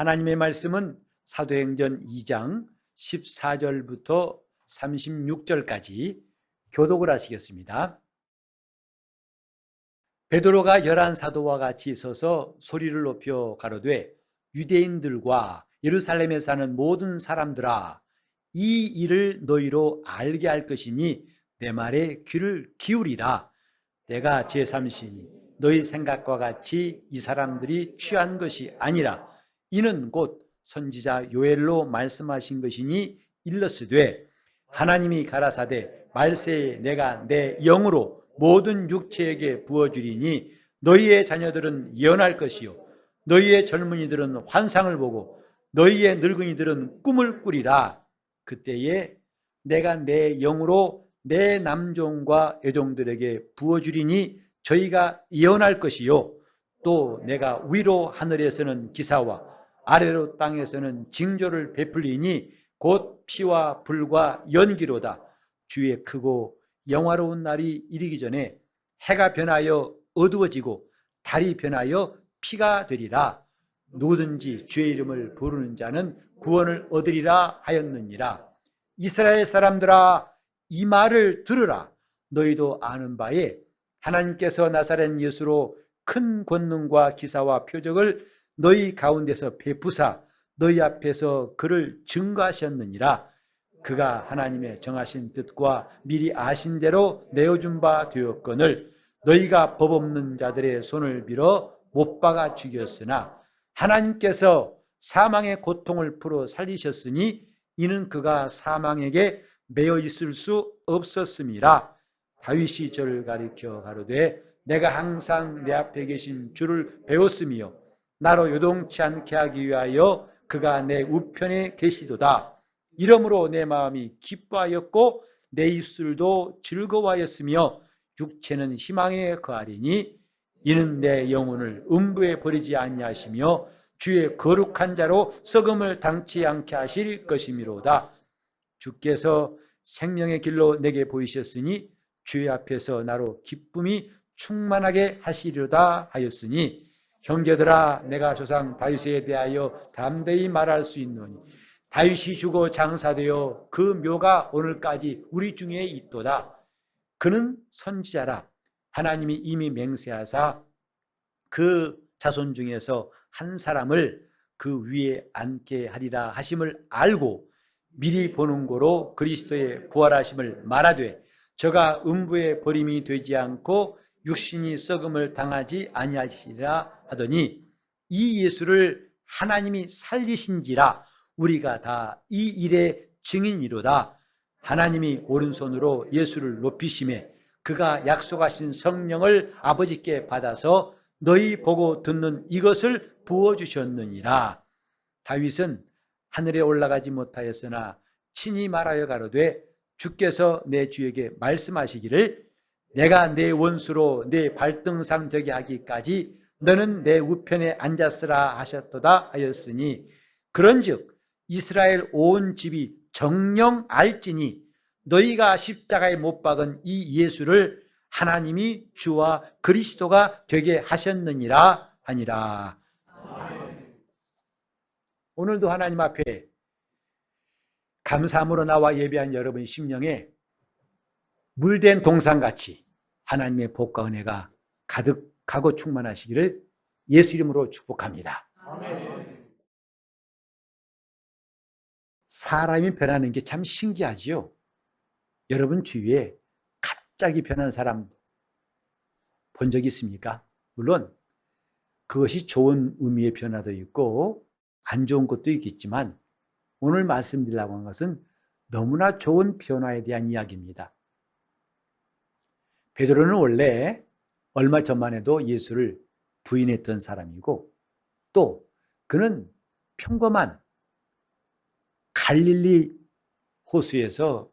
하나님의 말씀은 사도행전 2장 14절부터 36절까지 교독을 하시겠습니다. 베드로가 11사도와 같이 서서 소리를 높여 가로되 유대인들과 예루살렘에 사는 모든 사람들아, 이 일을 너희로 알게 할 것이니 내 말에 귀를 기울이라. 내가 제3신이 너희 생각과 같이 이 사람들이 취한 것이 아니라 이는 곧 선지자 요엘로 말씀하신 것이니 일러스되 하나님이 가라사대 말세에 내가 내 영으로 모든 육체에게 부어주리니 너희의 자녀들은 예언할 것이요 너희의 젊은이들은 환상을 보고 너희의 늙은이들은 꿈을 꾸리라. 그때에 내가 내 영으로 내 남종과 여종들에게 부어주리니 저희가 예언할 것이요 또 내가 위로 하늘에서는 기사와 아래로 땅에서는 징조를 베풀리니 곧 피와 불과 연기로다. 주의 크고 영화로운 날이 이르기 전에 해가 변하여 어두워지고 달이 변하여 피가 되리라. 누구든지 주의 이름을 부르는 자는 구원을 얻으리라 하였느니라. 이스라엘 사람들아, 이 말을 들으라. 너희도 아는 바에 하나님께서 나사렛 예수로 큰 권능과 기사와 표적을 너희 가운데서 베푸사 너희 앞에서 그를 증거하셨느니라. 그가 하나님의 정하신 뜻과 미리 아신 대로 내어준 바 되었거늘 너희가 법 없는 자들의 손을 빌어 못 박아 죽였으나 하나님께서 사망의 고통을 풀어 살리셨으니 이는 그가 사망에게 매여 있을 수 없었음이라. 다윗이 저를 가리켜 가로되 내가 항상 내 앞에 계신 주를 배웠으며 나로 요동치 않게 하기 위하여 그가 내 우편에 계시도다. 이러므로 내 마음이 기뻐하였고 내 입술도 즐거워하였으며 육체는 희망에 거하리니 이는 내 영혼을 음부에 버리지 아니하시며 주의 거룩한 자로 썩음을 당치 않게 하실 것이미로다. 주께서 생명의 길로 내게 보이셨으니 주의 앞에서 나로 기쁨이 충만하게 하시리로다 하였으니 형제들아, 내가 조상 다윗에 대하여 담대히 말할 수 있노니 다윗이 죽어 장사되어 그 묘가 오늘까지 우리 중에 있도다. 그는 선지자라. 하나님이 이미 맹세하사 그 자손 중에서 한 사람을 그 위에 앉게 하리라 하심을 알고 미리 보는 고로 그리스도의 부활하심을 말하되 저가 음부에 버림이 되지 않고 육신이 썩음을 당하지 아니하시리라 하더니 이 예수를 하나님이 살리신지라 우리가 다 이 일의 증인이로다. 하나님이 오른손으로 예수를 높이심에 그가 약속하신 성령을 아버지께 받아서 너희 보고 듣는 이것을 부어주셨느니라. 다윗은 하늘에 올라가지 못하였으나 친히 말하여 가로되 주께서 내 주에게 말씀하시기를 내가 내 원수로 내 발등상 되게 하기까지 너는 내 우편에 앉았으라 하셨도다 하였으니 그런즉 이스라엘 온 집이 정녕 알지니 너희가 십자가에 못 박은 이 예수를 하나님이 주와 그리스도가 되게 하셨느니라 하니라. 오늘도 하나님 앞에 감사함으로 나와 예배한 여러분 심령에 물된 동산같이 하나님의 복과 은혜가 가득하고 충만하시기를 예수 이름으로 축복합니다. 아멘. 사람이 변하는 게 참 신기하지요. 여러분 주위에 갑자기 변한 사람 본 적 있습니까? 물론 그것이 좋은 의미의 변화도 있고 안 좋은 것도 있겠지만 오늘 말씀드리려고 하는 것은 너무나 좋은 변화에 대한 이야기입니다. 베드로는 원래 얼마 전만 해도 예수를 부인했던 사람이고 또 그는 평범한 갈릴리 호수에서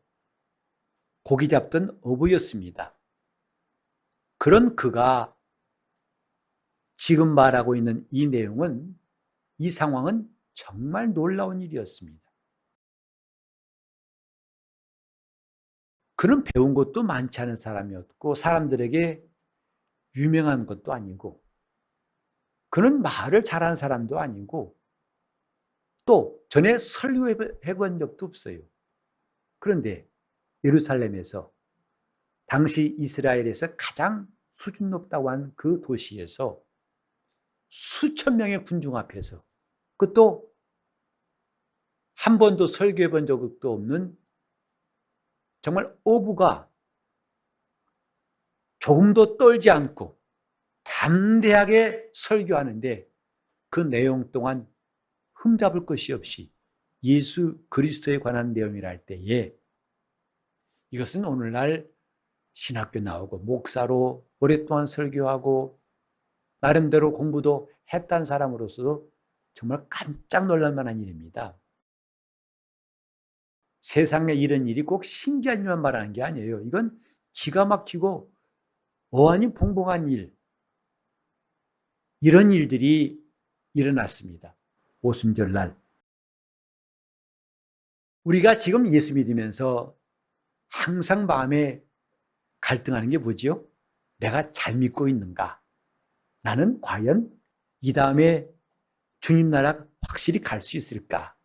고기 잡던 어부였습니다. 그런 그가 지금 말하고 있는 이 내용은 이 상황은 정말 놀라운 일이었습니다. 그는 배운 것도 많지 않은 사람이었고 사람들에게 유명한 것도 아니고 그는 말을 잘하는 사람도 아니고 또 전에 설교해 본 적도 없어요. 그런데 예루살렘에서 당시 이스라엘에서 가장 수준 높다고 한 그 도시에서 수천 명의 군중 앞에서, 그것도 한 번도 설교해 본 적도 없는 정말 어부가 조금도 떨지 않고 담대하게 설교하는데, 그 내용 동안 흠잡을 것이 없이 예수 그리스도에 관한 내용이라 할 때에, 이것은 오늘날 신학교 나오고 목사로 오랫동안 설교하고 나름대로 공부도 했던 사람으로서 정말 깜짝 놀랄 만한 일입니다. 세상에 이런 일이 꼭 신기한 일만 말하는 게 아니에요. 이건 기가 막히고 어안이 봉봉한 일, 이런 일들이 일어났습니다. 오순절날. 우리가 지금 예수 믿으면서 항상 마음에 갈등하는 게 뭐지요? 내가 잘 믿고 있는가? 나는 과연 이 다음에 주님 나라 확실히 갈 수 있을까?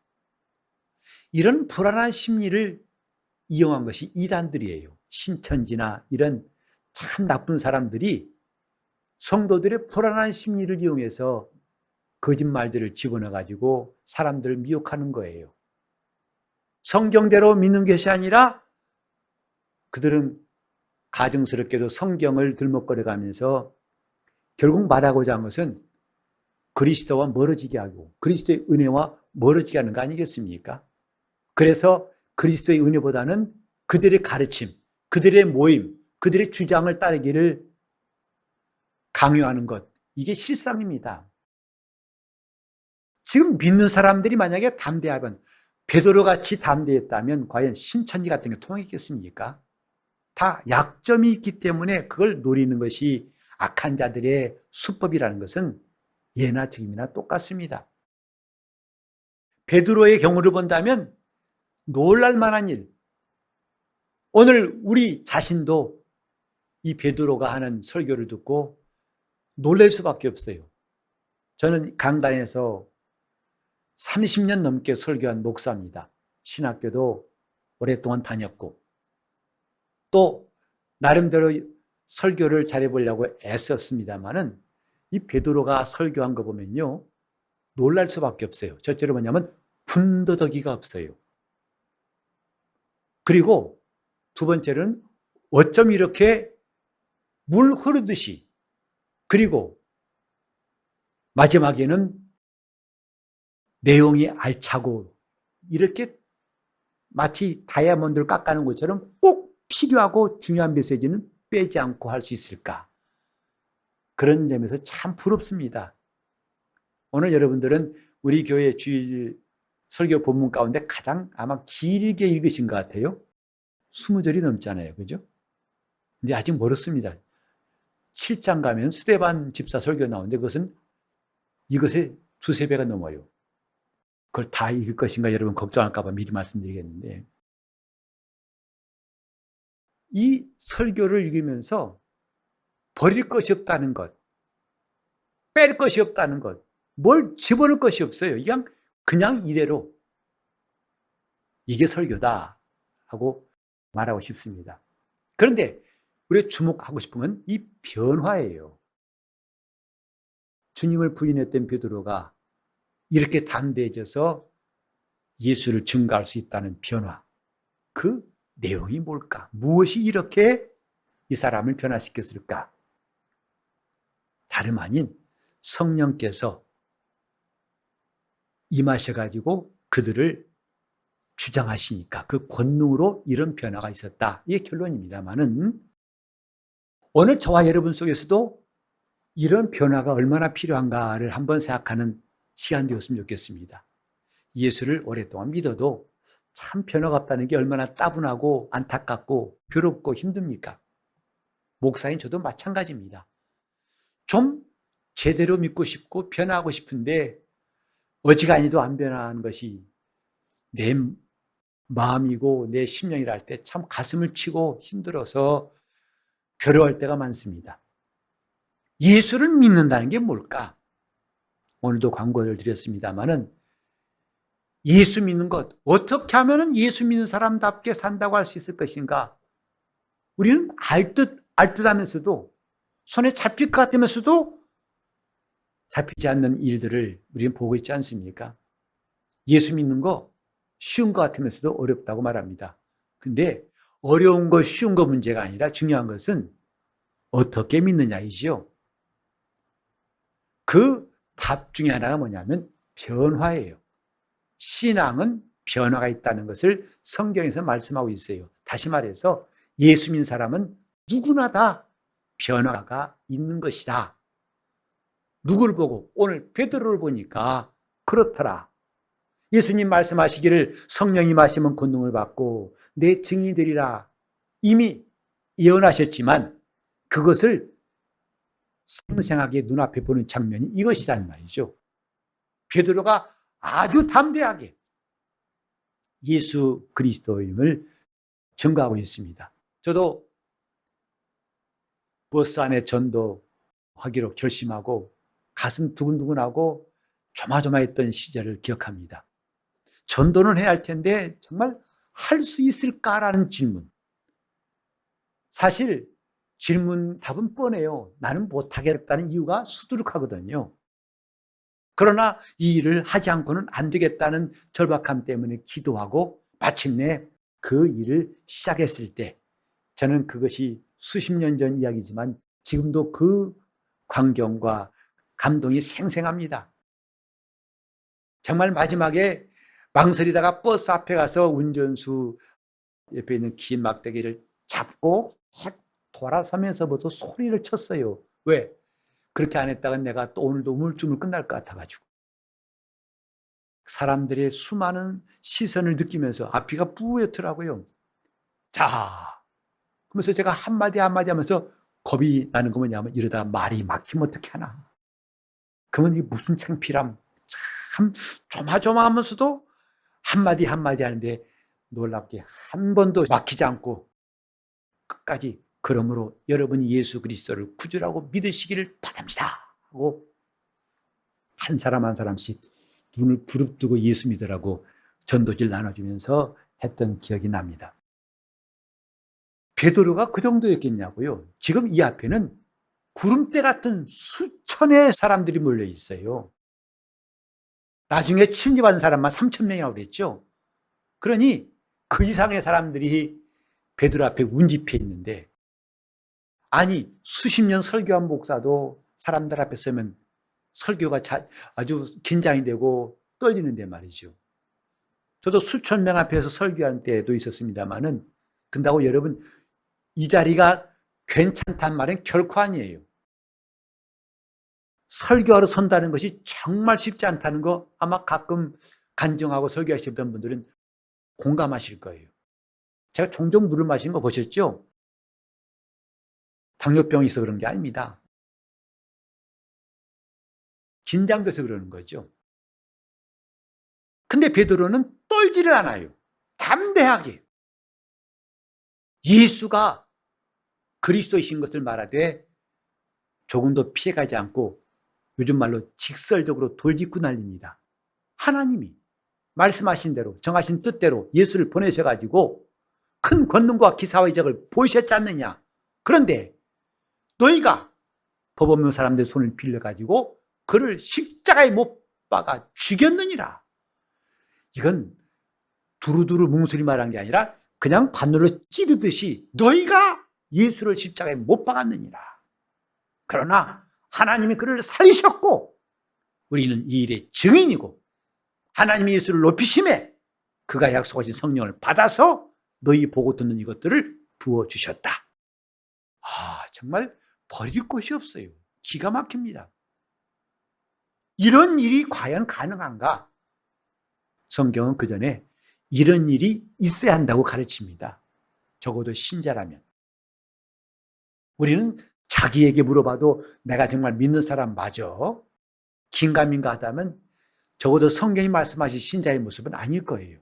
이런 불안한 심리를 이용한 것이 이단들이에요. 신천지나 이런 참 나쁜 사람들이 성도들의 불안한 심리를 이용해서 거짓말들을 집어넣어가지고 사람들을 미혹하는 거예요. 성경대로 믿는 것이 아니라 그들은 가증스럽게도 성경을 들먹거려가면서 결국 말하고자 한 것은 그리스도와 멀어지게 하고 그리스도의 은혜와 멀어지게 하는 거 아니겠습니까? 그래서 그리스도의 은혜보다는 그들의 가르침, 그들의 모임, 그들의 주장을 따르기를 강요하는 것, 이게 실상입니다. 지금 믿는 사람들이 만약에 담대하면, 베드로같이 담대했다면 과연 신천지 같은 게 통하겠습니까? 다 약점이 있기 때문에 그걸 노리는 것이 악한 자들의 수법이라는 것은 예나 지금이나 똑같습니다. 베드로의 경우를 본다면 놀랄 만한 일, 오늘 우리 자신도 이 베드로가 하는 설교를 듣고 놀랄 수밖에 없어요. 저는 강단에서 30년 넘게 설교한 목사입니다. 신학교도 오랫동안 다녔고 또 나름대로 설교를 잘해보려고 애썼습니다만은 이 베드로가 설교한 거 보면요, 놀랄 수밖에 없어요. 첫째로 뭐냐면 군더더기가 없어요. 그리고 두 번째는 어쩜 이렇게 물 흐르듯이, 그리고 마지막에는 내용이 알차고 이렇게 마치 다이아몬드를 깎아는 것처럼 꼭 필요하고 중요한 메시지는 빼지 않고 할 수 있을까? 그런 점에서 참 부럽습니다. 오늘 여러분들은 우리 교회 주일 설교 본문 가운데 가장 아마 길게 읽으신 것 같아요. 20절이 넘잖아요. 그죠? 근데 아직 멀었습니다. 7장 가면 스데반 집사 설교 나오는데 그것은 이것의 두세 배가 넘어요. 그걸 다 읽을 것인가 여러분 걱정할까 봐 미리 말씀드리겠는데, 이 설교를 읽으면서 버릴 것이 없다는 것, 뺄 것이 없다는 것, 뭘 집어넣을 것이 없어요. 그냥 이대로 이게 설교다 하고 말하고 싶습니다. 그런데 우리가 주목하고 싶은 건 이 변화예요. 주님을 부인했던 베드로가 이렇게 담대해져서 예수를 증거할 수 있다는 변화, 그 내용이 뭘까? 무엇이 이렇게 이 사람을 변화시켰을까? 다름 아닌 성령께서 임하셔가지고 그들을 주장하시니까 그 권능으로 이런 변화가 있었다. 이게 결론입니다만은, 오늘 저와 여러분 속에서도 이런 변화가 얼마나 필요한가를 한번 생각하는 시간 되었으면 좋겠습니다. 예수를 오랫동안 믿어도 참 변화가 없다는 게 얼마나 따분하고 안타깝고 괴롭고 힘듭니까? 목사인 저도 마찬가지입니다. 좀 제대로 믿고 싶고 변화하고 싶은데 어지간히도 안 변화하는 것이 내 마음이고 내 심령이라 할 때 참 가슴을 치고 힘들어서 괴로워할 때가 많습니다. 예수를 믿는다는 게 뭘까? 오늘도 광고를 드렸습니다마는 예수 믿는 것, 어떻게 하면 예수 믿는 사람답게 산다고 할 수 있을 것인가? 우리는 알 듯 하면서도, 손에 잡힐 것 같으면서도 잡히지 않는 일들을 우리는 보고 있지 않습니까? 예수 믿는 거 쉬운 것 같으면서도 어렵다고 말합니다. 근데 어려운 거 쉬운 거 문제가 아니라 중요한 것은 어떻게 믿느냐이지요. 그 답 중에 하나가 뭐냐면 변화예요. 신앙은 변화가 있다는 것을 성경에서 말씀하고 있어요. 다시 말해서 예수 믿는 사람은 누구나 다 변화가 있는 것이다. 누구를 보고? 오늘 베드로를 보니까 그렇더라. 예수님 말씀하시기를 성령이 임하시면 권능을 받고 내 증인이 되리라. 이미 예언하셨지만 그것을 생생하게 눈앞에 보는 장면이 이것이란 말이죠. 베드로가 아주 담대하게 예수 그리스도임을 증거하고 있습니다. 저도 버스 안에 전도하기로 결심하고 가슴 두근두근하고 조마조마했던 시절을 기억합니다. 전도는 해야 할 텐데 정말 할 수 있을까라는 질문. 사실 질문 답은 뻔해요. 나는 못하겠다는 이유가 수두룩하거든요. 그러나 이 일을 하지 않고는 안 되겠다는 절박함 때문에 기도하고 마침내 그 일을 시작했을 때 저는 그것이 수십 년 전 이야기지만 지금도 그 광경과 감동이 생생합니다. 정말 마지막에 망설이다가 버스 앞에 가서 운전수 옆에 있는 긴 막대기를 잡고 돌아서면서부터 소리를 쳤어요. 왜? 그렇게 안 했다간 내가 또 오늘도 우물쭈물 끝날 것 같아가지고. 사람들의 수많은 시선을 느끼면서 앞이가 뿌옇더라고요. 자, 그러면서 제가 한마디 하면서 겁이 나는 거 뭐냐면 이러다 말이 막히면 어떻게 하나. 그러면 이게 무슨 창피람. 참 조마조마하면서도 한마디 하는데 놀랍게 한 번도 막히지 않고 끝까지 그러므로 여러분이 예수 그리스도를 구주라고 믿으시기를 바랍니다 하고 한 사람 한 사람씩 눈을 부릅뜨고 예수 믿으라고 전도지를 나눠주면서 했던 기억이 납니다. 베드로가 그 정도였겠냐고요. 지금 이 앞에는 구름대 같은 수천의 사람들이 몰려 있어요. 나중에 침입한 사람만 3,000명이라고 그랬죠. 그러니 그 이상의 사람들이 베드로 앞에 운집해 있는데, 아니 수십 년 설교한 목사도 사람들 앞에 서면 설교가 아주 긴장이 되고 떨리는데 말이죠. 저도 수천 명 앞에서 설교한 때도 있었습니다만은, 근다고 여러분 이 자리가 괜찮단 말은 결코 아니에요. 설교하러 선다는 것이 정말 쉽지 않다는 거 아마 가끔 간증하고 설교하시던 분들은 공감하실 거예요. 제가 종종 물을 마시는 거 보셨죠? 당뇨병이 있어 그런 게 아닙니다. 긴장돼서 그러는 거죠. 근데 베드로는 떨지를 않아요. 담대하게 예수가 그리스도이신 것을 말하되 조금도 피해가지 않고 요즘 말로 직설적으로 돌직구 날립니다. 하나님이 말씀하신 대로 정하신 뜻대로 예수를 보내셔가지고 큰 권능과 기사와 이적을 보이셨지 않느냐. 그런데 너희가 법 없는 사람들의 손을 빌려가지고 그를 십자가에 못 박아 죽였느니라. 이건 두루두루 뭉술이 말한 게 아니라 그냥 바늘로 찌르듯이 너희가 예수를 십자가에 못 박았느니라. 그러나 하나님이 그를 살리셨고 우리는 이 일의 증인이고 하나님이 예수를 높이심에 그가 약속하신 성령을 받아서 너희 보고 듣는 이것들을 부어주셨다. 정말 버릴 곳이 없어요. 기가 막힙니다. 이런 일이 과연 가능한가? 성경은 그 전에 이런 일이 있어야 한다고 가르칩니다. 적어도 신자라면. 우리는 자기에게 물어봐도 내가 정말 믿는 사람 맞아? 긴가민가 하다면 적어도 성경이 말씀하신 신자의 모습은 아닐 거예요.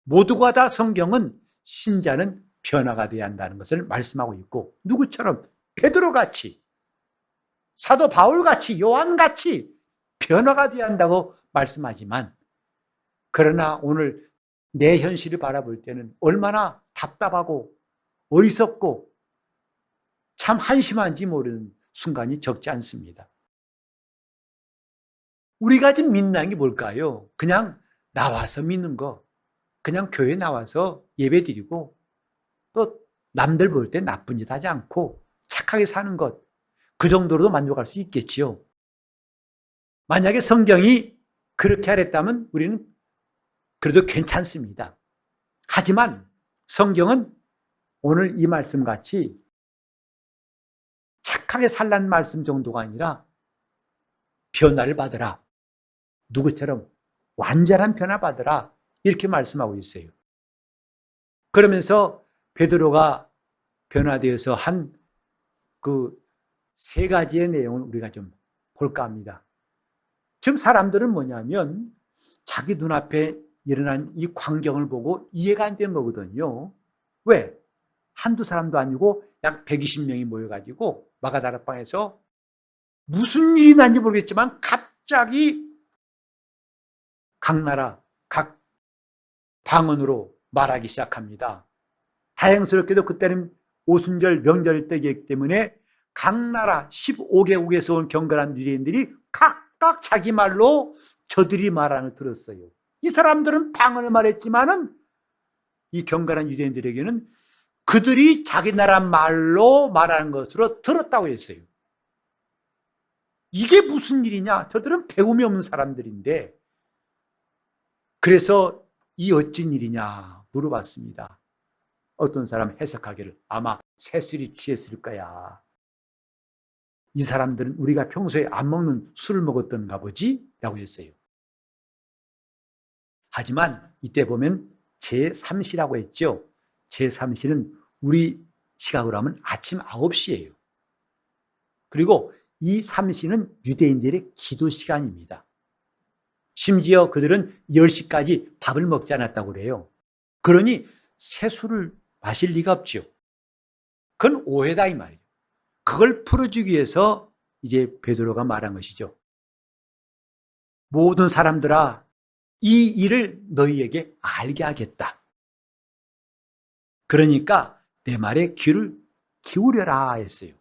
모두가 다 성경은 신자는 변화가 되어야 한다는 것을 말씀하고 있고 누구처럼 베드로같이 사도 바울같이 요한같이 변화가 되어야 한다고 말씀하지만 그러나 오늘 내 현실을 바라볼 때는 얼마나 답답하고 어리석고 참 한심한지 모르는 순간이 적지 않습니다. 우리가 지금 믿는 게 뭘까요? 그냥 나와서 믿는 거, 그냥 교회 나와서 예배 드리고 또 남들 볼 때 나쁜 짓 하지 않고 착하게 사는 것, 그 정도로도 만족할 수 있겠지요. 만약에 성경이 그렇게 하랬다면 우리는 그래도 괜찮습니다. 하지만 성경은 오늘 이 말씀 같이 착하게 살라는 말씀 정도가 아니라 변화를 받으라. 누구처럼 완전한 변화 받으라. 이렇게 말씀하고 있어요. 그러면서 베드로가 변화되어서 한 그 세 가지의 내용을 우리가 좀 볼까 합니다. 지금 사람들은 뭐냐면 자기 눈앞에 일어난 이 광경을 보고 이해가 안 되는 거거든요. 왜? 한두 사람도 아니고 약 120명이 모여가지고 마가다락방에서 무슨 일이 난지 모르겠지만 갑자기 각 나라, 각 방언으로 말하기 시작합니다. 다행스럽게도 그때는 오순절 명절 때이기 때문에 각 나라 15개국에서 온 경건한 유대인들이 각각 자기 말로 저들이 말하는 걸 들었어요. 이 사람들은 방언을 말했지만은 이 경건한 유대인들에게는 그들이 자기 나라 말로 말하는 것으로 들었다고 했어요. 이게 무슨 일이냐? 저들은 배움이 없는 사람들인데, 그래서 이 어찌 일이냐 물어봤습니다. 어떤 사람 해석하기를 아마 새술이 취했을 거야. 이 사람들은 우리가 평소에 안 먹는 술을 먹었던가 보지? 라고 했어요. 하지만 이때 보면 제3시라고 했죠. 제3시는 우리 시각으로 하면 아침 9시예요. 그리고 이 3시는 유대인들의 기도 시간입니다. 심지어 그들은 10시까지 밥을 먹지 않았다고 그래요. 그러니 새술을 마실 리가 없죠. 그건 오해다 이 말이에요. 그걸 풀어주기 위해서 이제 베드로가 말한 것이죠. 모든 사람들아, 이 일을 너희에게 알게 하겠다. 그러니까 내 말에 귀를 기울여라 했어요.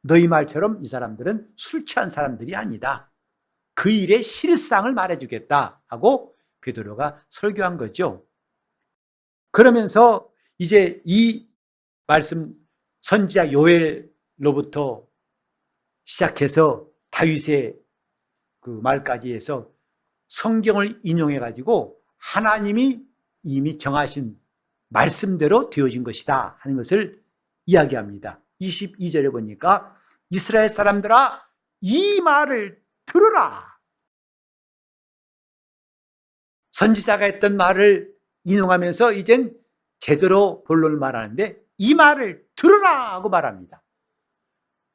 너희 말처럼 이 사람들은 술 취한 사람들이 아니다. 그 일의 실상을 말해주겠다 하고 베드로가 설교한 거죠. 그러면서 이제 이 말씀 선지자 요엘로부터 시작해서 다윗의 그 말까지 해서 성경을 인용해 가지고 하나님이 이미 정하신 말씀대로 되어진 것이다 하는 것을 이야기합니다. 22절에 보니까 이스라엘 사람들아 이 말을 들으라. 선지자가 했던 말을 인용하면서 이젠 제대로 본론을 말하는데 이 말을 들으라 하고 말합니다.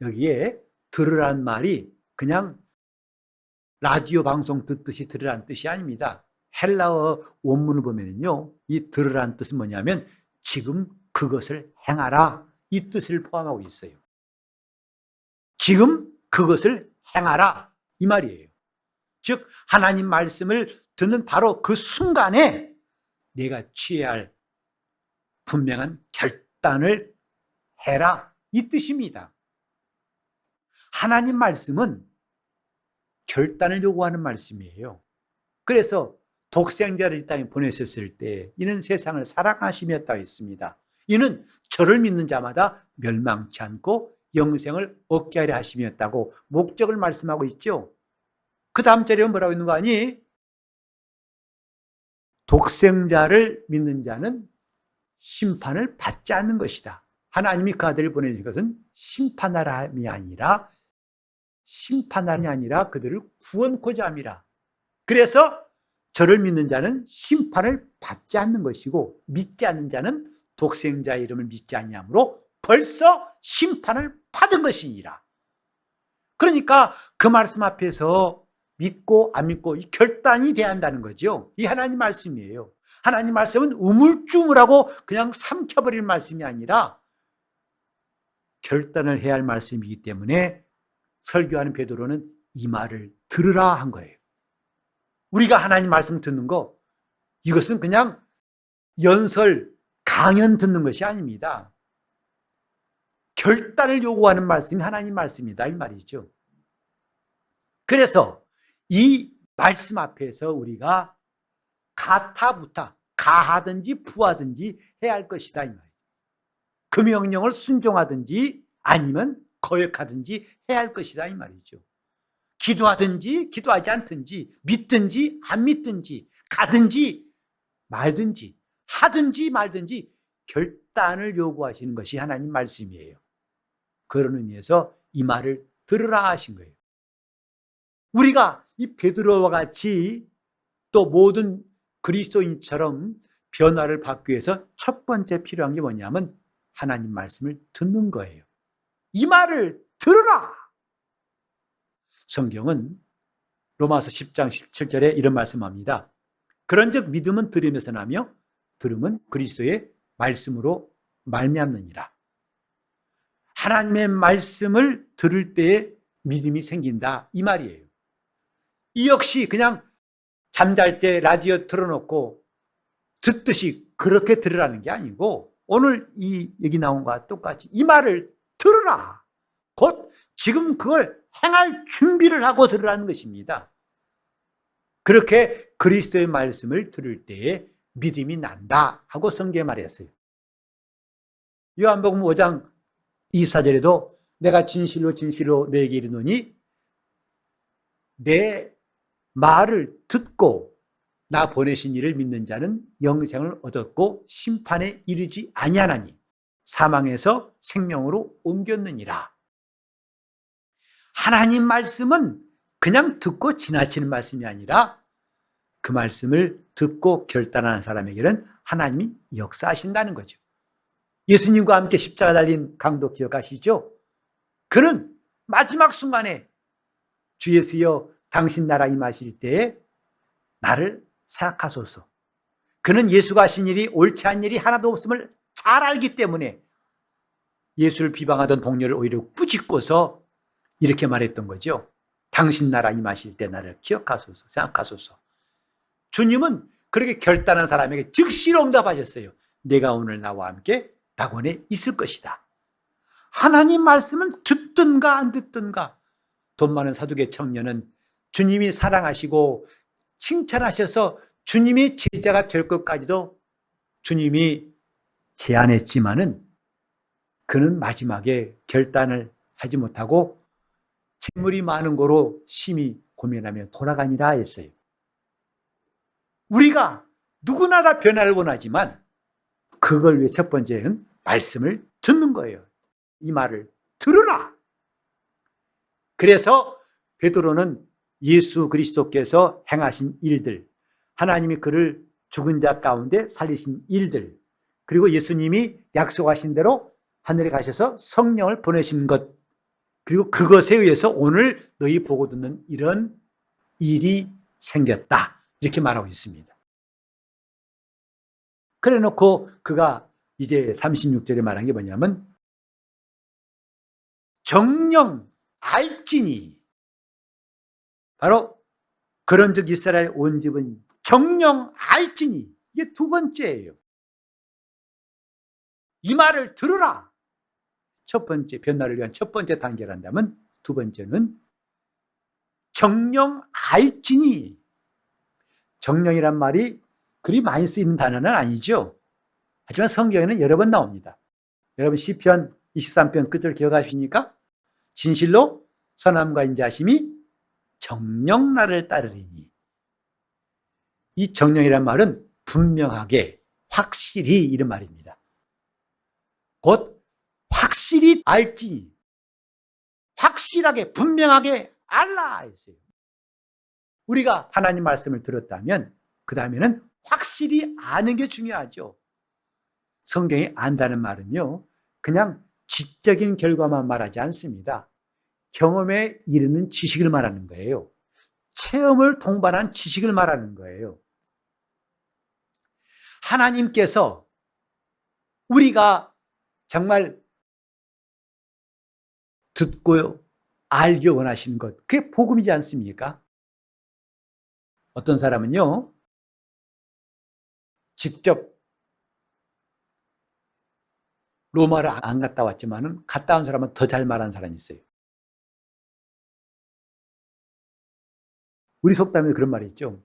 여기에 들으라는 말이 그냥 라디오 방송 듣듯이 들으라는 뜻이 아닙니다. 헬라어 원문을 보면요, 이 들으라는 뜻은 뭐냐면 지금 그것을 행하라 이 뜻을 포함하고 있어요. 지금 그것을 행하라 이 말이에요. 즉 하나님 말씀을 듣는 바로 그 순간에 내가 취해야 할 분명한 결단을 해라 이 뜻입니다. 하나님 말씀은 결단을 요구하는 말씀이에요. 그래서 독생자를 이 땅에 보내셨을 때 이는 세상을 사랑하심이었다고 했습니다. 이는 저를 믿는 자마다 멸망치 않고 영생을 얻게 하려 하심이었다고 목적을 말씀하고 있죠. 그 다음 절에 뭐라고 있는 거 아니? 독생자를 믿는 자는 심판을 받지 않는 것이다. 하나님이 그 아들을 보내신 것은 심판하람이 아니라 그들을 구원코자 함이라. 그래서 저를 믿는 자는 심판을 받지 않는 것이고 믿지 않는 자는 독생자의 이름을 믿지 아니하므로 벌써 심판을 받은 것이니라. 그러니까 그 말씀 앞에서 믿고 안 믿고 이 결단이 돼야 한다는 거죠. 이 하나님 말씀이에요. 하나님 말씀은 우물쭈물하고 그냥 삼켜버릴 말씀이 아니라 결단을 해야 할 말씀이기 때문에 설교하는 베드로는 이 말을 들으라 한 거예요. 우리가 하나님 말씀 듣는 거 이것은 그냥 연설, 강연 듣는 것이 아닙니다. 결단을 요구하는 말씀이 하나님 말씀이다 이 말이죠. 그래서 이 말씀 앞에서 우리가 가타부타, 가하든지 부하든지 해야 할 것이다 이 말이에요. 그 명령을 순종하든지 아니면 거역하든지 해야 할 것이다 이 말이죠. 기도하든지 기도하지 않든지 믿든지 안 믿든지 가든지 말든지 하든지 말든지 결단을 요구하시는 것이 하나님 말씀이에요. 그런 의미에서 이 말을 들으라 하신 거예요. 우리가 이 베드로와 같이 또 모든 그리스도인처럼 변화를 받기 위해서 첫 번째 필요한 게 뭐냐면 하나님 말씀을 듣는 거예요. 이 말을 들으라. 성경은 로마서 10장 17절에 이런 말씀합니다. 그런즉 믿음은 들음에서 나며 들음은 그리스도의 말씀으로 말미암느니라. 하나님의 말씀을 들을 때에 믿음이 생긴다 이 말이에요. 이 역시 그냥 잠잘 때 라디오 틀어놓고 듣듯이 그렇게 들으라는 게 아니고 오늘 이 얘기 나온 것과 똑같이 이 말을 들으라. 곧 지금 그걸 행할 준비를 하고 들으라는 것입니다. 그렇게 그리스도의 말씀을 들을 때에 믿음이 난다 하고 성경에 말했어요. 요한복음 5장 24절에도 내가 진실로 진실로 너에게 이르노니 내 말을 듣고 나 보내신 이를 믿는 자는 영생을 얻었고 심판에 이르지 아니하나니 사망에서 생명으로 옮겼느니라. 하나님 말씀은 그냥 듣고 지나치는 말씀이 아니라 그 말씀을 듣고 결단하는 사람에게는 하나님이 역사하신다는 거죠. 예수님과 함께 십자가 달린 강도 기억하시죠? 그는 마지막 순간에 주 예수여 당신 나라 임하실 때에 나를 생각하소서. 그는 예수가 하신 일이 옳지 않은 일이 하나도 없음을 잘 알기 때문에 예수를 비방하던 동료를 오히려 꾸짖고서 이렇게 말했던 거죠. 당신 나라 임하실 때 나를 기억하소서, 생각하소서. 주님은 그렇게 결단한 사람에게 즉시로 응답하셨어요. 내가 오늘 나와 함께 낙원에 있을 것이다. 하나님 말씀은 듣든가 안 듣든가. 돈 많은 사두개 청년은 주님이 사랑하시고 칭찬하셔서 주님이 제자가 될 것까지도 주님이 제안했지만은 그는 마지막에 결단을 하지 못하고 재물이 많은 거로 심히 고민하며 돌아가니라 했어요. 우리가 누구나 다 변화를 원하지만 그걸 위해 첫 번째는 말씀을 듣는 거예요. 이 말을 들으라. 그래서 베드로는 예수 그리스도께서 행하신 일들, 하나님이 그를 죽은 자 가운데 살리신 일들, 그리고 예수님이 약속하신 대로 하늘에 가셔서 성령을 보내신 것, 그리고 그것에 의해서 오늘 너희 보고 듣는 이런 일이 생겼다. 이렇게 말하고 있습니다. 그래 놓고 그가 이제 36절에 말한 게 뭐냐면 정령 알지니, 바로 그런즉 이스라엘 온 집은 정령 알지니, 이게 두 번째예요. 이 말을 들으라. 첫 번째, 변화를 위한 첫 번째 단계를 한다면 두 번째는 정령 알지니. 정령이란 말이 그리 많이 쓰이는 단어는 아니죠. 하지만 성경에는 여러 번 나옵니다. 여러분 시편 23편 끝절 기억하십니까? 진실로 선함과 인자심이 정령 나를 따르리니. 이 정령이란 말은 분명하게 확실히 이런 말입니다. 곧 확실히 알지, 확실하게 분명하게 알라 했어요. 우리가 하나님 말씀을 들었다면 그 다음에는 확실히 아는 게 중요하죠. 성경이 안다는 말은요, 그냥 지적인 결과만 말하지 않습니다. 경험에 이르는 지식을 말하는 거예요. 체험을 동반한 지식을 말하는 거예요. 하나님께서 우리가 정말 듣고 알기 원하시는 것, 그게 복음이지 않습니까? 어떤 사람은요, 직접 로마를 안 갔다 왔지만은 갔다 온 사람은 더 잘 말하는 사람이 있어요. 우리 속담에 그런 말이 있죠.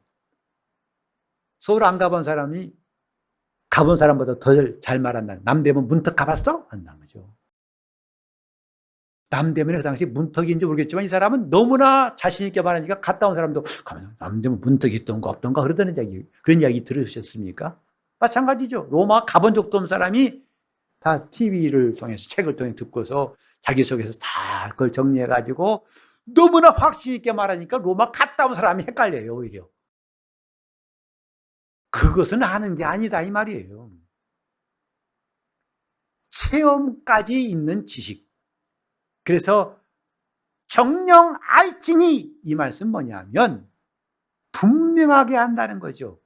서울 안 가본 사람이 가본 사람보다 더 잘 말한다. 남대문 문턱 가봤어? 한다는 거죠. 남대문에 그 당시 문턱인지 모르겠지만 이 사람은 너무나 자신 있게 말하니까 갔다 온 사람도 남대문 문턱이 있던가 없던가 그러다는 이야기, 그런 이야기 들으셨습니까? 마찬가지죠. 로마 가본 적도 없는 사람이 다 TV를 통해서 책을 통해 듣고서 자기소개서 다 그걸 정리해가지고 너무나 확신 있게 말하니까 로마 갔다 온 사람이 헷갈려요. 오히려. 그것은 아는 게 아니다 이 말이에요. 체험까지 있는 지식. 그래서 정령 알지니 이 말씀 뭐냐면 분명하게 한다는 거죠.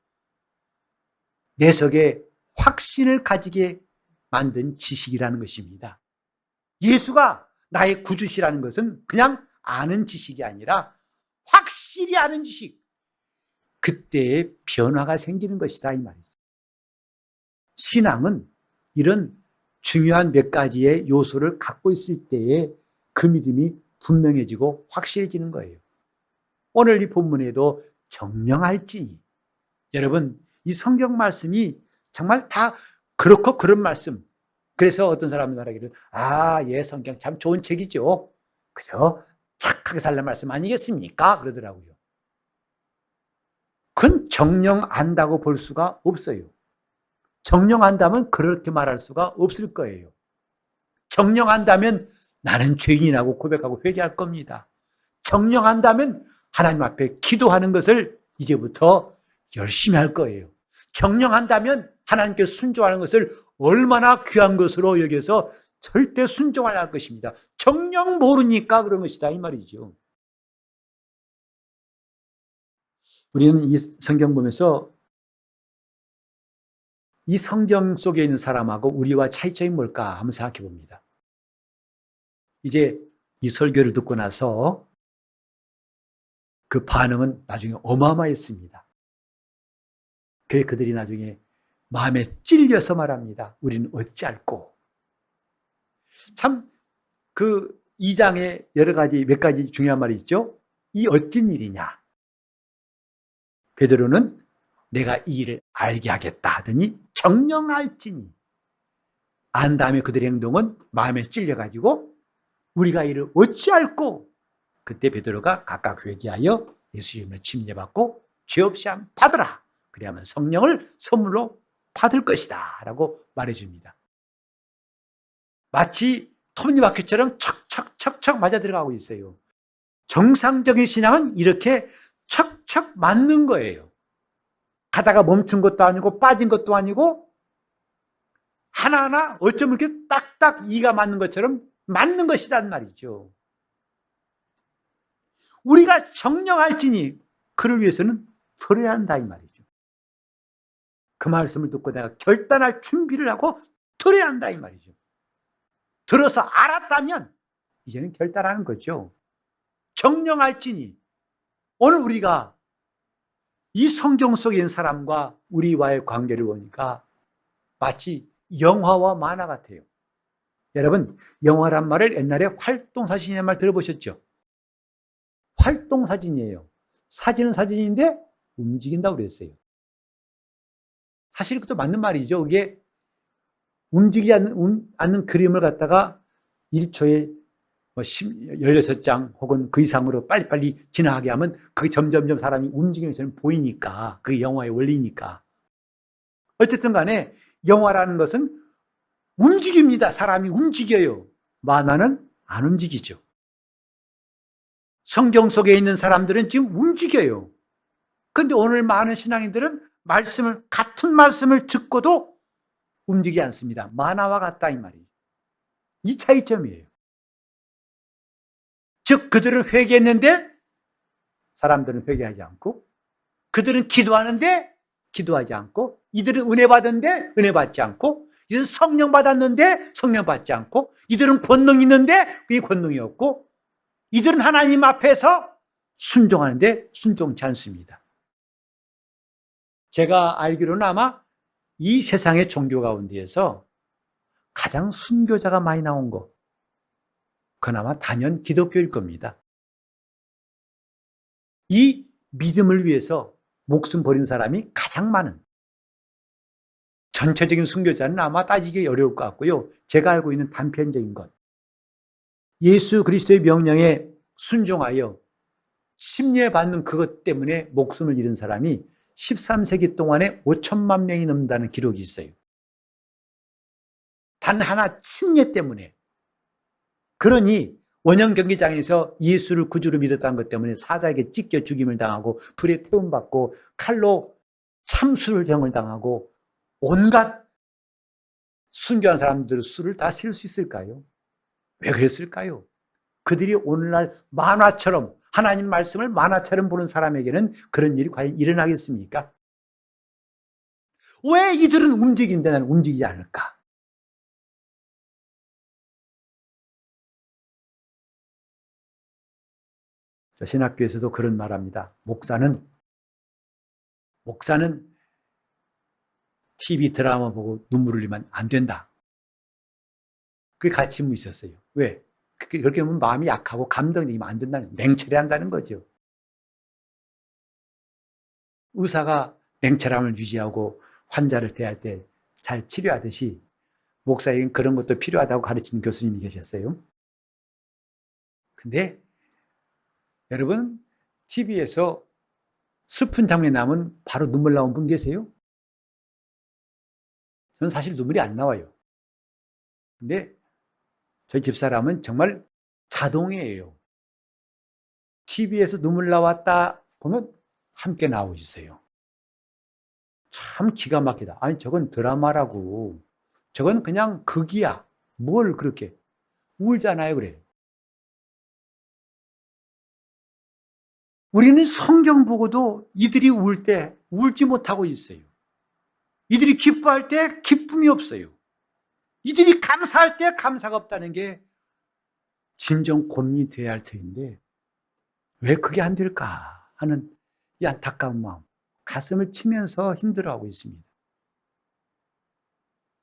내 속에 확신을 가지게 만든 지식이라는 것입니다. 예수가 나의 구주시라는 것은 그냥 아는 지식이 아니라 확실히 아는 지식. 그때의 변화가 생기는 것이다 이 말이죠. 신앙은 이런 중요한 몇 가지의 요소를 갖고 있을 때에 그 믿음이 분명해지고 확실해지는 거예요. 오늘 이 본문에도 정령할지니. 여러분, 이 성경 말씀이 정말 다 그렇고 그런 말씀. 그래서 어떤 사람이 말하기를 예, 성경 참 좋은 책이죠. 그죠? 착하게 살란 말씀 아니겠습니까? 그러더라고요. 그건 정령안다고 볼 수가 없어요. 정령안다면 그렇게 말할 수가 없을 거예요. 정령안다면 나는 죄인이라고 고백하고 회개할 겁니다. 정령한다면 하나님 앞에 기도하는 것을 이제부터 열심히 할 거예요. 정령한다면 하나님께 순종하는 것을 얼마나 귀한 것으로 여겨서 절대 순종하려 할 것입니다. 정령 모르니까 그런 것이다 이 말이죠. 우리는 이 성경 보면서 이 성경 속에 있는 사람하고 우리와 차이점이 뭘까 한번 생각해 봅니다. 이제 이 설교를 듣고 나서 그 반응은 나중에 어마어마했습니다. 그래서 그들이 나중에 마음에 찔려서 말합니다. 우리는 어찌할꼬. 참 그 2장에 여러 가지 몇 가지 중요한 말이 있죠. 이 어찌 일이냐. 베드로는 내가 이 일을 알게 하겠다 하더니 정령할지니. 안 다음에 그들의 행동은 마음에 찔려가지고 우리가 이를 어찌할꼬. 그때 베드로가 각각 회개하여 예수 이름으로 침례받고 죄 없이 함 받으라. 그래야만 성령을 선물로 받을 것이다 라고 말해줍니다. 마치 톱니바퀴처럼 척척척척 맞아 들어가고 있어요. 정상적인 신앙은 이렇게 척척 맞는 거예요. 가다가 멈춘 것도 아니고 빠진 것도 아니고 하나하나 어쩌면 이렇게 딱딱 이가 맞는 것처럼 맞는 것이란 말이죠. 우리가 정령할지니 그를 위해서는 들어야 한다 이 말이죠. 그 말씀을 듣고 내가 결단할 준비를 하고 들어야 한다 이 말이죠. 들어서 알았다면 이제는 결단하는 거죠. 정령할지니. 오늘 우리가 이 성경 속에 있는 사람과 우리와의 관계를 보니까 마치 영화와 만화 같아요. 여러분, 영화란 말을 옛날에 활동사진이라는 말 들어보셨죠? 활동사진이에요. 사진은 사진인데 움직인다고 그랬어요. 사실 그것도 맞는 말이죠. 그게 움직이지 않는 그림을 갖다가 1초에 16장 혹은 그 이상으로 빨리빨리 지나가게 하면 그게 점점점 사람이 움직이는 것처럼 보이니까 그게 영화의 원리니까. 어쨌든 간에 영화라는 것은 움직입니다. 사람이 움직여요. 만화는 안 움직이죠. 성경 속에 있는 사람들은 지금 움직여요. 그런데 오늘 많은 신앙인들은 같은 말씀을 듣고도 움직이지 않습니다. 만화와 같다 이 말이에요. 이 차이점이에요. 즉 그들은 회개했는데 사람들은 회개하지 않고, 그들은 기도하는데 기도하지 않고, 이들은 은혜 받았는데 은혜 받지 않고, 이들은 성령 받았는데 성령 받지 않고, 이들은 권능 있는데 그게 권능이 없고, 이들은 하나님 앞에서 순종하는데 순종치 않습니다. 제가 알기로는 아마 이 세상의 종교 가운데에서 가장 순교자가 많이 나온 거, 그나마 단연 기독교일 겁니다. 이 믿음을 위해서 목숨 버린 사람이 가장 많은, 전체적인 순교자는 아마 따지기 어려울 것 같고요. 제가 알고 있는 단편적인 것, 예수 그리스도의 명령에 순종하여 심려받는 그것 때문에 목숨을 잃은 사람이 13세기 동안에 5천만 명이 넘는다는 기록이 있어요. 단 하나 침례 때문에. 그러니 원형 경기장에서 예수를 구주로 믿었다는 것 때문에 사자에게 찢겨 죽임을 당하고 불에 태움받고 칼로 참수를 정을 당하고 온갖 순교한 사람들의 수를 다 셀 수 있을까요? 왜 그랬을까요? 그들이 오늘날 만화처럼, 하나님 말씀을 만화처럼 보는 사람에게는 그런 일이 과연 일어나겠습니까? 왜 이들은 움직이는데 나는 움직이지 않을까? 저 신학교에서도 그런 말합니다. 목사는 TV 드라마 보고 눈물 흘리면 안 된다. 그게 가르침이 있었어요. 왜? 그렇게 하면 마음이 약하고 감동적이면 안 된다는, 냉철해야 한다는 거죠. 의사가 냉철함을 유지하고 환자를 대할 때 잘 치료하듯이 목사에게는 그런 것도 필요하다고 가르치는 교수님이 계셨어요. 근데 여러분, TV에서 슬픈 장면이 나오면 바로 눈물 나온 분 계세요? 저는 사실 눈물이 안 나와요. 근데 저희 집사람은 정말 자동이에요. TV에서 눈물 나왔다 보면 함께 나오고 있어요. 참 기가 막히다. 아니, 저건 드라마라고. 저건 그냥 극이야. 뭘 그렇게. 울잖아요, 그래. 우리는 성경 보고도 이들이 울 때 울지 못하고 있어요. 이들이 기뻐할 때 기쁨이 없어요. 이들이 감사할 때 감사가 없다는 게 진정 고민이 돼야 할 터인데 왜 그게 안 될까 하는 이 안타까운 마음, 가슴을 치면서 힘들어하고 있습니다.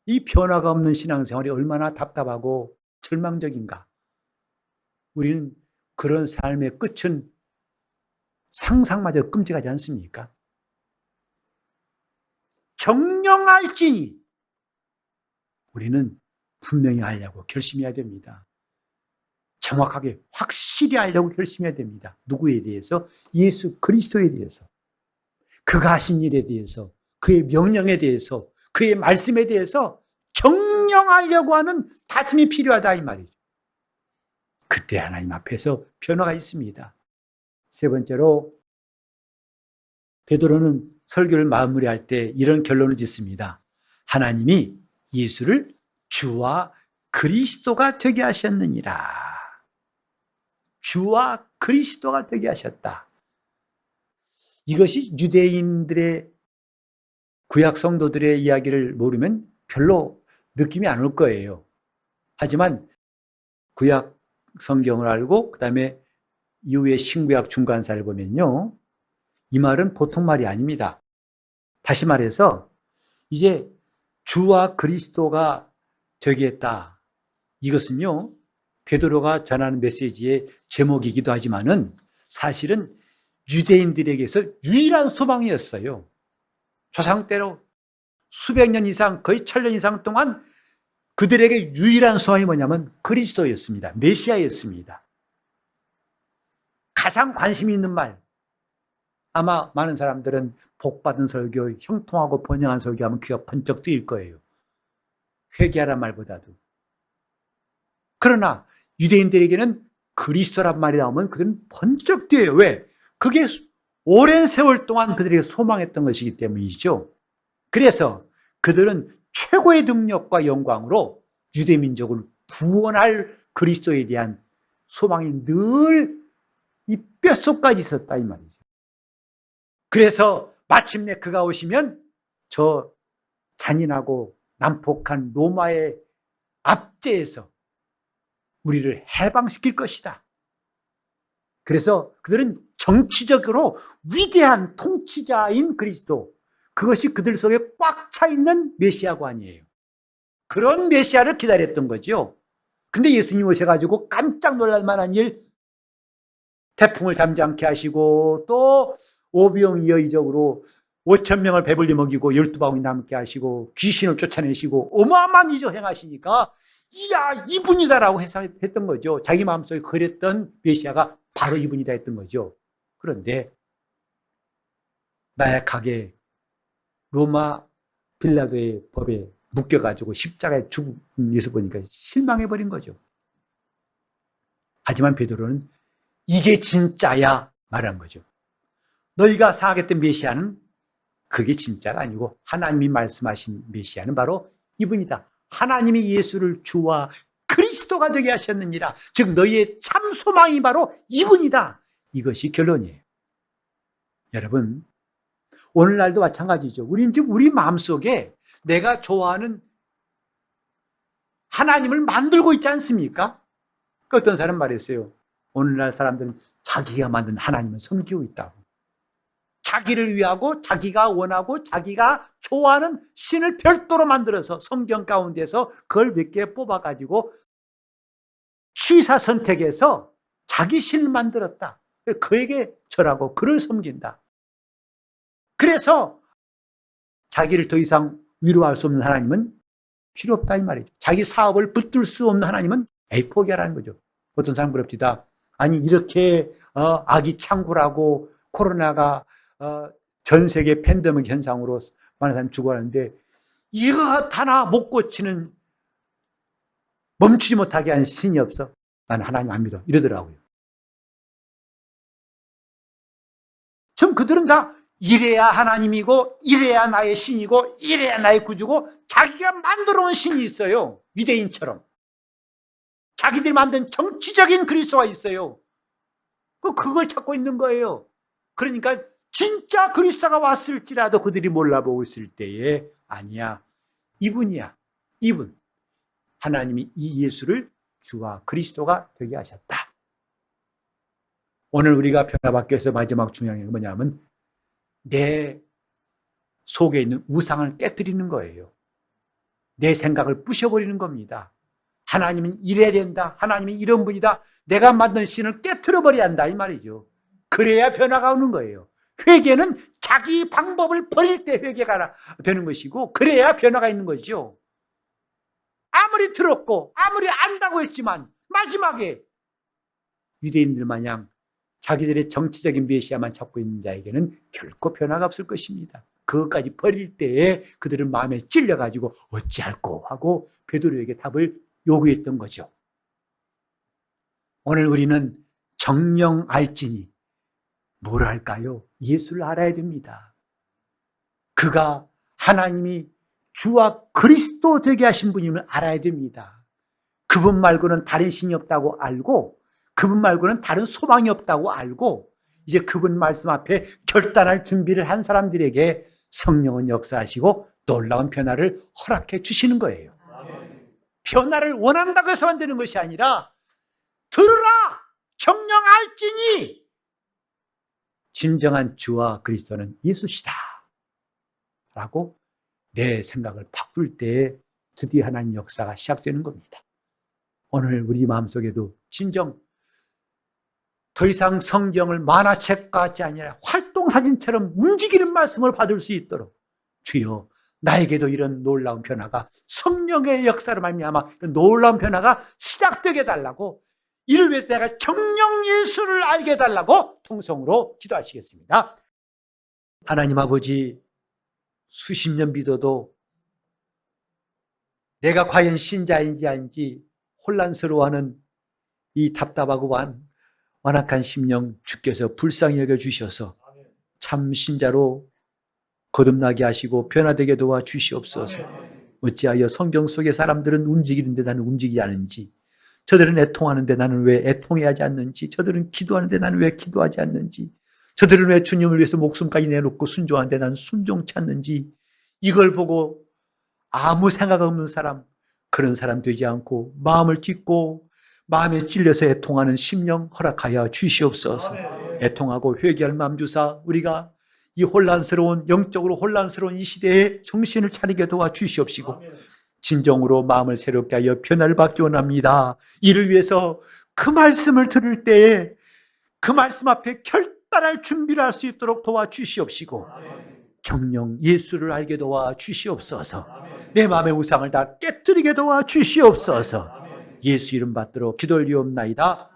이 변화가 없는 신앙생활이 얼마나 답답하고 절망적인가. 우리는 그런 삶의 끝은 상상마저 끔찍하지 않습니까? 정령할지니 우리는 분명히 알려고 결심해야 됩니다. 정확하게 확실히 알려고 결심해야 됩니다. 누구에 대해서? 예수 그리스도에 대해서. 그가 하신 일에 대해서, 그의 명령에 대해서, 그의 말씀에 대해서 정령하려고 하는 다짐이 필요하다 이 말이죠. 그때 하나님 앞에서 변화가 있습니다. 세 번째로 베드로는 설교를 마무리할 때 이런 결론을 짓습니다. 하나님이 예수를 주와 그리스도가 되게 하셨느니라. 주와 그리스도가 되게 하셨다. 이것이 유대인들의 구약 성도들의 이야기를 모르면 별로 느낌이 안 올 거예요. 하지만 구약 성경을 알고 그다음에 이후에 신구약 중간사를 보면요. 이 말은 보통 말이 아닙니다. 다시 말해서 이제 주와 그리스도가 되게 했다. 이것은요. 베드로가 전하는 메시지의 제목이기도 하지만은 사실은 유대인들에게서 유일한 소망이었어요. 조상 때로 수백 년 이상, 거의 1000년 이상 동안 그들에게 유일한 소망이 뭐냐면 그리스도였습니다. 메시아였습니다. 가장 관심이 있는 말. 아마 많은 사람들은 복받은 설교, 형통하고 번영한 설교하면 귀가 번쩍 뜨일 거예요. 회개하란 말보다도. 그러나 유대인들에게는 그리스도란 말이 나오면 그들은 번쩍 뛰어요. 왜? 그게 오랜 세월 동안 그들에게 소망했던 것이기 때문이죠. 그래서 그들은 최고의 능력과 영광으로 유대민족을 구원할 그리스도에 대한 소망이 늘 이 뼛속까지 있었다 이 말이죠. 그래서 마침내 그가 오시면 저 잔인하고 난폭한 로마의 압제에서 우리를 해방시킬 것이다. 그래서 그들은 정치적으로 위대한 통치자인 그리스도, 그것이 그들 속에 꽉 차 있는 메시아관이에요. 그런 메시아를 기다렸던 거죠. 근데 예수님 오셔가지고 깜짝 놀랄 만한 일, 태풍을 잠잠케 하시고 또 오병이어이적으로 5천 명을 배불리 먹이고 12바구니 남게 하시고 귀신을 쫓아내시고 어마어마한 일을 행하시니까 이야 이분이다라고 했던 거죠. 자기 마음속에 그랬던 메시아가 바로 이분이다 했던 거죠. 그런데 나약하게 로마 빌라도의 법에 묶여가지고 십자가에 죽은 예수 보니까 실망해버린 거죠. 하지만 베드로는 이게 진짜야 말한 거죠. 너희가 생각했던 메시아는 그게 진짜가 아니고 하나님이 말씀하신 메시아는 바로 이분이다. 하나님이 예수를 주와 그리스도가 되게 하셨느니라. 즉 너희의 참 소망이 바로 이분이다. 이것이 결론이에요. 여러분, 오늘날도 마찬가지죠. 우린 지금 우리 마음속에 내가 좋아하는 하나님을 만들고 있지 않습니까? 어떤 사람 말했어요. 오늘날 사람들은 자기가 만든 하나님을 섬기고 있다고. 자기를 위하고 자기가 원하고 자기가 좋아하는 신을 별도로 만들어서 성경 가운데서 그걸 몇 개 뽑아가지고 취사 선택해서 자기 신을 만들었다. 그에게 절하고 그를 섬긴다. 그래서 자기를 더 이상 위로할 수 없는 하나님은 필요 없다 이 말이죠. 자기 사업을 붙들 수 없는 하나님은 포기하라는 거죠. 어떤 사람 그럽니다. 아니 이렇게 악이 창궐하고 코로나가 전 세계 팬데믹 현상으로 많은 사람이 죽어가는데 이거 하나 못 고치는 멈추지 못하게 한 신이 없어. 나는 하나님 안 믿어. 이러더라고요. 지금 그들은 다 이래야 하나님이고 이래야 나의 신이고 이래야 나의 구주고 자기가 만들어 온 신이 있어요. 유대인처럼. 자기들이 만든 정치적인 그리스도가 있어요. 그걸 찾고 있는 거예요. 그러니까 진짜 그리스도가 왔을지라도 그들이 몰라보고 있을 때에 아니야. 이분이야. 이분. 하나님이 이 예수를 주와 그리스도가 되게 하셨다. 오늘 우리가 변화받기 위해서 마지막 중요한 게 뭐냐면 내 속에 있는 우상을 깨뜨리는 거예요. 내 생각을 부셔버리는 겁니다. 하나님은 이래야 된다. 하나님이 이런 분이다. 내가 만든 신을 깨트려버려야 한다. 이 말이죠. 그래야 변화가 오는 거예요. 회개는 자기 방법을 버릴 때 회개가 되는 것이고 그래야 변화가 있는 거죠. 아무리 들었고 아무리 안다고 했지만 마지막에 유대인들 마냥 자기들의 정치적인 메시아만 찾고 있는 자에게는 결코 변화가 없을 것입니다. 그것까지 버릴 때에 그들은 마음에 찔려가지고 어찌할꼬 하고 베드로에게 답을 요구했던 거죠. 오늘 우리는 정령 알지니 뭘 할까요? 예수를 알아야 됩니다. 그가 하나님이 주와 그리스도 되게 하신 분임을 알아야 됩니다. 그분 말고는 다른 신이 없다고 알고 그분 말고는 다른 소망이 없다고 알고 이제 그분 말씀 앞에 결단할 준비를 한 사람들에게 성령은 역사하시고 놀라운 변화를 허락해 주시는 거예요. 변화를 원한다고 해서만 되는 것이 아니라 들으라 정령 알지니 진정한 주와 그리스도는 예수시다 라고 내 생각을 바꿀 때에 드디어 하나님 역사가 시작되는 겁니다. 오늘 우리 마음속에도 진정 더 이상 성경을 만화책 같이 아니라 활동사진처럼 움직이는 말씀을 받을 수 있도록 주여 나에게도 이런 놀라운 변화가 성령의 역사로 말미암아 이런 놀라운 변화가 시작되게 해달라고 이를 위해서 내가 정령 예수를 알게 해달라고 통성으로 기도하시겠습니다. 하나님 아버지 수십 년 믿어도 내가 과연 신자인지 아닌지 혼란스러워하는 이 답답하고 완악한 심령 주께서 불쌍히 여겨주셔서 참 신자로 거듭나게 하시고 변화되게 도와주시옵소서. 어찌하여 성경 속의 사람들은 움직이는데 나는 움직이지 않는지, 저들은 애통하는데 나는 왜 애통해야 하지 않는지, 저들은 기도하는데 나는 왜 기도하지 않는지, 저들은 왜 주님을 위해서 목숨까지 내놓고 순종하는데 나는 순종치 않는지, 이걸 보고 아무 생각 없는 사람, 그런 사람 되지 않고 마음을 찢고 마음에 찔려서 애통하는 심령 허락하여 주시옵소서. 애통하고 회개할 마음 주사 우리가 이 혼란스러운, 영적으로 혼란스러운 이 시대에 정신을 차리게 도와주시옵시고 진정으로 마음을 새롭게 하여 변화를 받기 원합니다. 이를 위해서 그 말씀을 들을 때에 그 말씀 앞에 결단할 준비를 할 수 있도록 도와주시옵시고 정령 예수를 알게 도와주시옵소서. 내 마음의 우상을 다 깨뜨리게 도와주시옵소서. 예수 이름 받들어 기도 올리옵나이다.